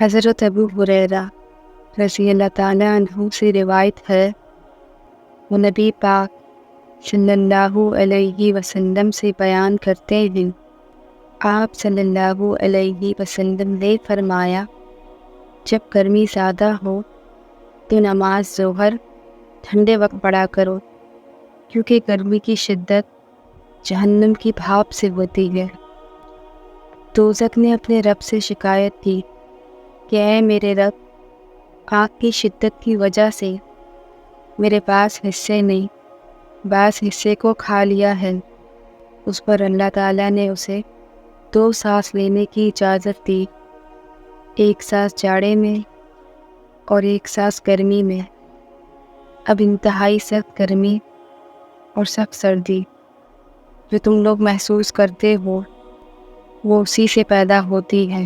حضرت ابو ہریرہ رضی اللہ تعالیٰ عنہ سے روایت ہے، وہ نبی پاک صلی اللہ علیہ وسلم سے بیان کرتے ہیں، آپ صلی اللہ علیہ وسلم نے فرمایا، جب گرمی زیادہ ہو تو نماز ظہر ٹھنڈے وقت پڑھا کرو، کیونکہ گرمی کی شدت جہنم کی بھاپ سے ہوتی ہے۔ دوزخ نے اپنے رب سے شکایت کی کہ اے میرے رب، آگ کی شدت کی وجہ سے میرے پاس حصے نہیں، بعض حصے کو کھا لیا ہے۔ اس پر اللہ تعالیٰ نے اسے 2 سانس لینے کی اجازت دی، ایک سانس جاڑے میں اور ایک سانس گرمی میں۔ اب انتہائی سخت گرمی اور سخت سردی جو تم لوگ محسوس کرتے ہو وہ اسی سے پیدا ہوتی ہے۔